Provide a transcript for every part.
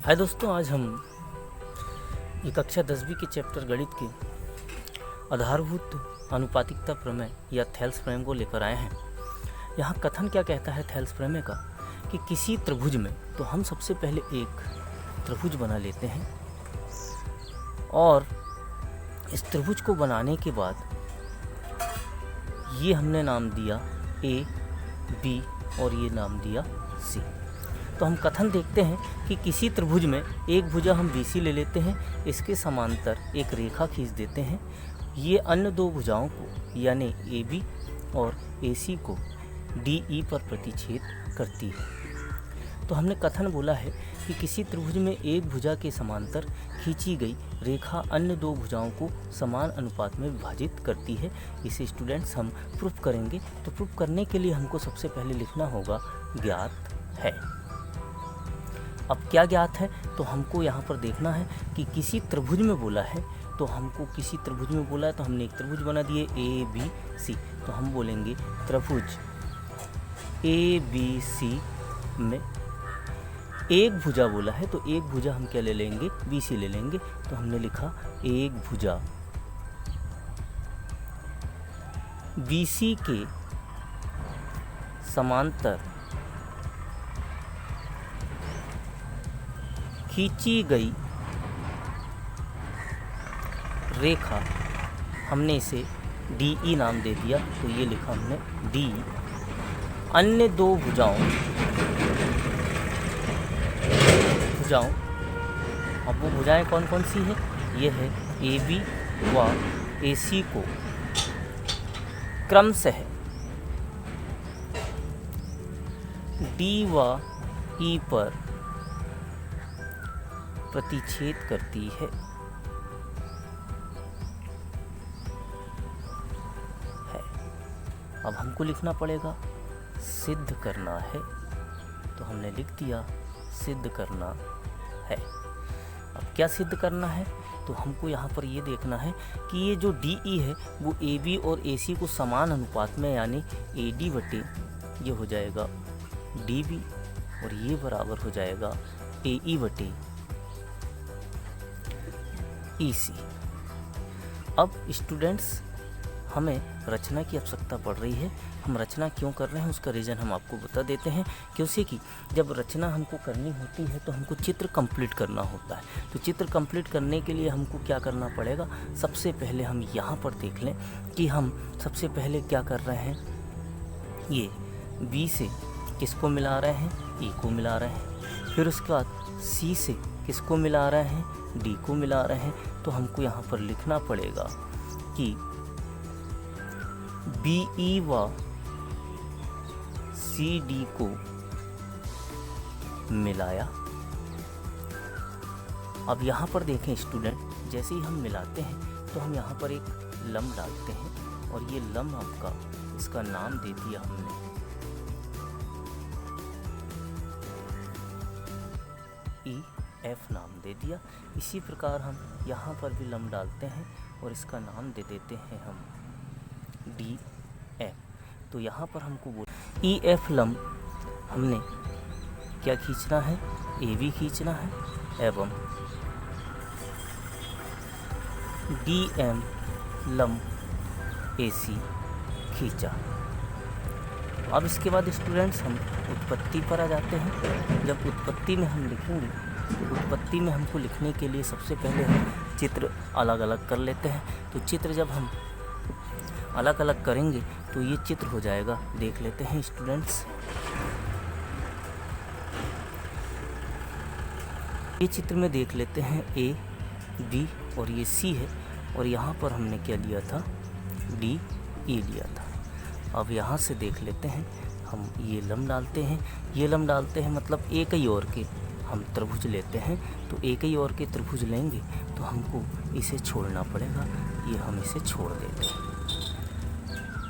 हाय दोस्तों, आज हम ये कक्षा 10वीं के चैप्टर गणित के आधारभूत अनुपातिकता प्रमेय या थेल्स प्रमेय को लेकर आए हैं। यहाँ कथन क्या कहता है थेल्स प्रमेय का कि किसी त्रिभुज में, तो हम सबसे पहले एक त्रिभुज बना लेते हैं और इस त्रिभुज को बनाने के बाद ये हमने नाम दिया ए, बी और ये नाम दिया सी। तो हम कथन देखते हैं कि किसी त्रिभुज में एक भुजा हम BC ले लेते हैं, इसके समांतर एक रेखा खींच देते हैं, ये अन्य दो भुजाओं को यानी AB और AC को DE पर प्रतिच्छेद करती है। तो हमने कथन बोला है कि किसी त्रिभुज में एक भुजा के समांतर खींची गई रेखा अन्य दो भुजाओं को समान अनुपात में विभाजित करती है। इसे स्टूडेंट्स हम प्रूफ करेंगे। तो प्रूफ करने के लिए हमको सबसे पहले लिखना होगा ज्ञात है। अब क्या ज्ञात है, तो हमको यहाँ पर देखना है कि किसी त्रिभुज में बोला है, तो हमको किसी त्रिभुज में बोला है तो हमने एक त्रिभुज बना दिए ABC। तो हम बोलेंगे त्रिभुज ABC में एक भुजा बोला है, तो एक भुजा हम क्या ले लेंगे, BC ले लेंगे। तो हमने लिखा एक भुजा BC के समांतर खींची गई रेखा, हमने इसे DE नाम दे दिया। तो ये लिखा हमने D, अन्य दो भुजाओं, अब वो भुजाएं कौन कौन सी है, ये है AB व AC को क्रमशः D व E पर प्रतिच्छेद करती है। अब हमको लिखना पड़ेगा सिद्ध करना है। तो हमने लिख दिया सिद्ध करना है। अब क्या सिद्ध करना है, तो हमको यहाँ पर ये देखना है कि ये जो DE है वो AB और AC को समान अनुपात में, यानी AD बटे ये हो जाएगा DB और ये बराबर हो जाएगा AE बटे EC। अब स्टूडेंट्स, हमें रचना की आवश्यकता पड़ रही है। हम रचना क्यों कर रहे हैं उसका रीज़न हम आपको बता देते हैं। क्योंकि कि जब रचना हमको करनी होती है तो हमको चित्र कंप्लीट करना होता है। तो चित्र कंप्लीट करने के लिए हमको क्या करना पड़ेगा, सबसे पहले हम यहाँ पर देख लें कि हम सबसे पहले क्या कर रहे हैं, ये B से किसको मिला रहे हैं, E को मिला रहे हैं। फिर उसके बाद C से किसको मिला रहे हैं, D को मिला रहे हैं। तो हमको यहाँ पर लिखना पड़ेगा कि BE व CD को मिलाया। अब यहाँ पर देखें स्टूडेंट, जैसे ही हम मिलाते हैं तो हम यहाँ पर एक लम्ब डालते हैं और ये लम्ब आपका, इसका नाम दे दिया हमने EF नाम दे दिया। इसी प्रकार हम यहाँ पर भी लम्ब डालते हैं और इसका नाम दे देते हैं हम DF। तो यहाँ पर हमको EF लम्ब हमने क्या खींचना है, AB खींचना है एवं DM लम्ब AC खींचा। अब इसके बाद स्टूडेंट्स हम उत्पत्ति पर आ जाते हैं। जब उत्पत्ति में हम लिखेंगे तो उत्पत्ति में हमको लिखने के लिए सबसे पहले हम चित्र अलग अलग कर लेते हैं। तो चित्र जब हम अलग अलग करेंगे तो ये चित्र हो जाएगा, देख लेते हैं स्टूडेंट्स। ये चित्र में देख लेते हैं A, B और ये C है और यहाँ पर हमने क्या लिया था, DE लिया था। अब यहाँ से देख लेते हैं, हम ये लम्ब डालते हैं, ये लम्ब डालते हैं मतलब एक ही ओर के हम त्रिभुज लेते हैं। तो एक ही ओर के त्रिभुज लेंगे तो हमको इसे छोड़ना पड़ेगा, ये हम इसे छोड़ देते हैं।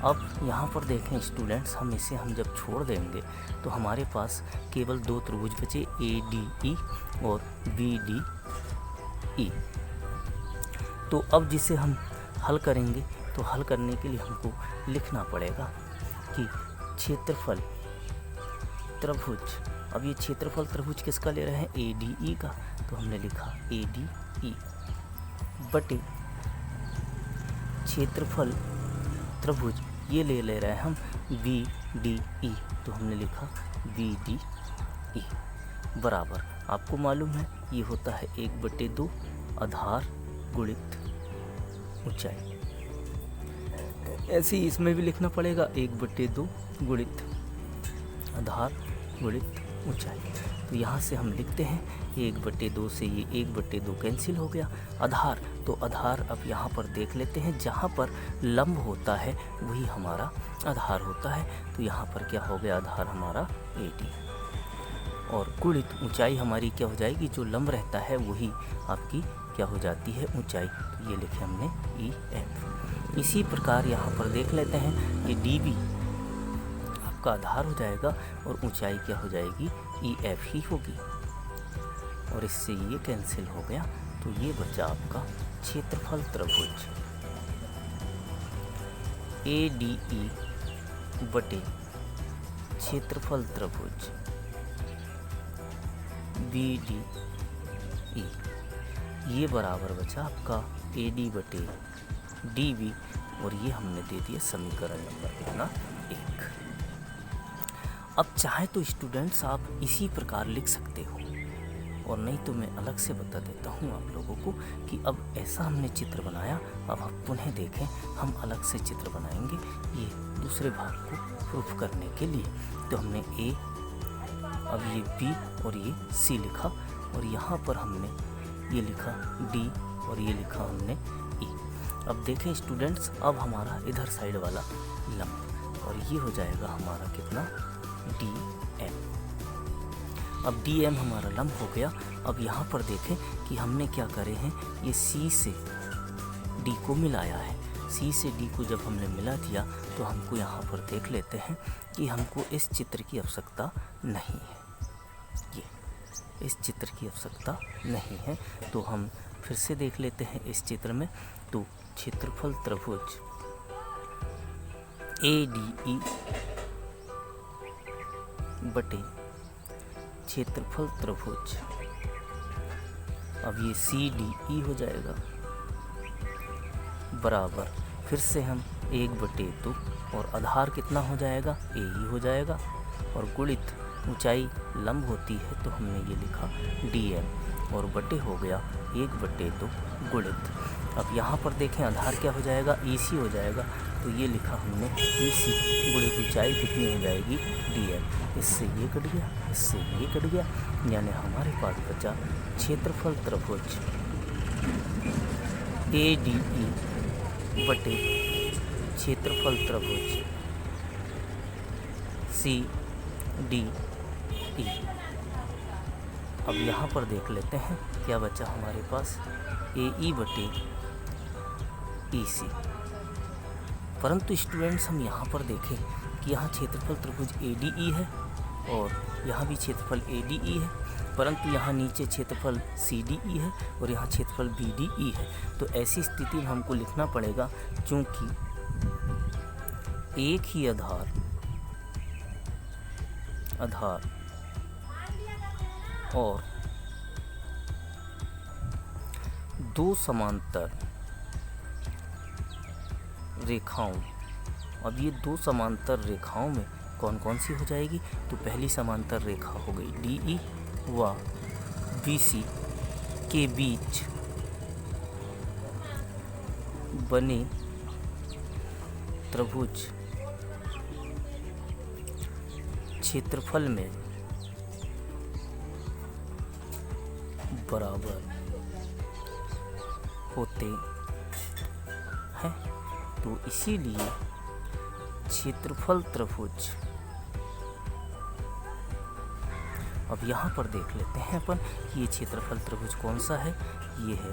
अब यहाँ पर देखें स्टूडेंट्स, हम जब छोड़ देंगे तो हमारे पास केवल दो त्रिभुज बचे, ADE और BDE। तो अब जिसे हम हल करेंगे तो हल करने के लिए हमको लिखना पड़ेगा कि क्षेत्रफल त्रिभुज अब ये क्षेत्रफल त्रिभुज किसका ले रहे हैं, ADE का, तो हमने लिखा ADE बटे क्षेत्रफल त्रिभुज ये ले रहे हैं हम VDE, तो हमने लिखा VDE बराबर, आपको मालूम है ये होता है 1/2 आधार गुणित ऊंचाई। ऐसे ही इसमें भी लिखना पड़ेगा 1/2 गुणित आधार गुणित ऊंचाई। तो यहाँ से हम लिखते हैं 1/2 से ये 1/2 कैंसिल हो गया। आधार, तो आधार अब यहाँ पर देख लेते हैं, जहाँ पर लंब होता है वही हमारा आधार होता है। तो यहाँ पर क्या हो गया, आधार हमारा AD, और गुणित ऊंचाई हमारी क्या हो जाएगी, जो लंब रहता है वही आपकी क्या हो जाती है, ऊंचाई। तो ये लिखे हमने EF। इसी प्रकार यहाँ पर देख लेते हैं कि DB आपका आधार हो जाएगा और ऊंचाई क्या हो जाएगी, EF ही होगी, और इससे ये कैंसिल हो गया। तो ये बचा आपका क्षेत्रफल त्रिभुज ADE बटे क्षेत्रफल त्रिभुज BDE, ये बराबर बचा आपका AD बटे DB, और ये हमने दे दिया समीकरण नंबर कितना, 1। अब चाहे तो स्टूडेंट्स आप इसी प्रकार लिख सकते हो, और नहीं तो मैं अलग से बता देता हूँ आप लोगों को कि अब ऐसा हमने चित्र बनाया, अब आप पुनः देखें, हम अलग से चित्र बनाएंगे ये दूसरे भाग को प्रूफ करने के लिए। तो हमने A, अब ये B और ये C लिखा, और यहाँ पर हमने ये लिखा D और ये लिखा हमने E। अब देखें स्टूडेंट्स, अब हमारा इधर साइड वाला लंब, और ये हो जाएगा हमारा कितना, DM। अब DM हमारा लंब हो गया। अब यहाँ पर देखें कि हमने क्या करे हैं, ये C से D को मिलाया है। C से D को जब हमने मिला दिया तो हमको यहाँ पर देख लेते हैं कि हमको इस चित्र की आवश्यकता नहीं है, ये इस चित्र की आवश्यकता नहीं है। तो हम फिर से देख लेते हैं इस चित्र में। तो क्षेत्रफल त्रिभुज ADE बटे क्षेत्रफल त्रिभुज, अब ये CDE हो जाएगा बराबर, फिर से हम 1/2 और आधार कितना हो जाएगा, AE हो जाएगा, और गुणित ऊंचाई लंब होती है तो हमने ये लिखा DM, और बटे हो गया 1/2 गुणित। अब यहाँ पर देखें आधार क्या हो जाएगा, EC हो जाएगा, तो ये लिखा हमने EC गुणित ऊंचाई कितनी हो जाएगी, DM। इससे ये कट गया, इससे ये कट गया, यानी हमारे पास बचा क्षेत्रफल त्रिभुज ADE बटे क्षेत्रफल त्रिभुज CDE। अब यहाँ पर देख लेते हैं क्या बचा हमारे पास, AE बटे EC। परंतु स्टूडेंट्स हम यहाँ पर देखें कि यहाँ क्षेत्रफल त्रिभुज ADE है और यहाँ भी क्षेत्रफल ADE है, परंतु यहाँ नीचे क्षेत्रफल CDE है और यहाँ क्षेत्रफल BDE है। तो ऐसी स्थिति में हमको लिखना पड़ेगा, क्योंकि एक ही आधार और दो समांतर रेखाओं, अब ये दो समांतर रेखाओं में कौन कौन सी हो जाएगी, तो पहली समांतर रेखा हो गई DE व BC के बीच बने त्रिभुज क्षेत्रफल में बराबर होते हैं। तो इसीलिए क्षेत्रफल त्रिभुज, अब यहाँ पर देख लेते हैं अपन कि ये क्षेत्रफल त्रिभुज कौन सा है, ये है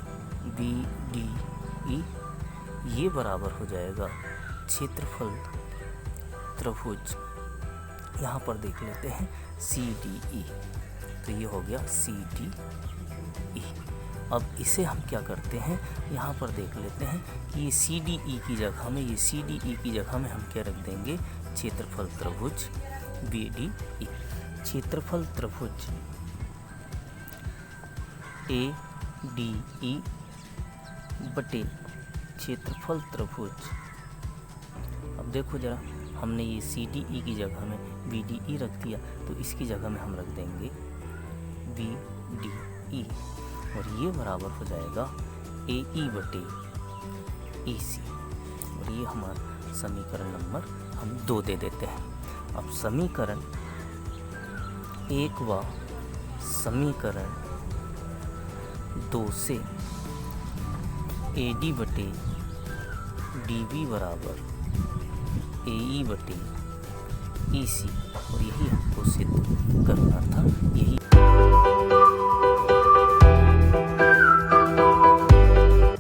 BDE, ये बराबर हो जाएगा क्षेत्रफल त्रिभुज, यहाँ पर देख लेते हैं CDE, तो ये हो गया CDE। अब इसे हम क्या करते हैं, यहाँ पर देख लेते हैं कि ये CDE की जगह में, ये CDE की जगह में हम क्या रख देंगे, क्षेत्रफल त्रिभुज BDE। क्षेत्रफल त्रिभुज ए डी ई बटे क्षेत्रफल त्रिभुज। अब देखो जरा, हमने ये सी डी ई की जगह में बी डी ई रख दिया, तो इसकी जगह में हम रख देंगे बी डी ई, और ये बराबर हो जाएगा ए ई बटे ई सी। और ये हमारा समीकरण नंबर हम 2 दे देते हैं। अब समीकरण 1 व समीकरण 2 से ए डी बटे डी बी बराबर ए ई बटे ई सी, और यही हमको सिद्ध करना था। यही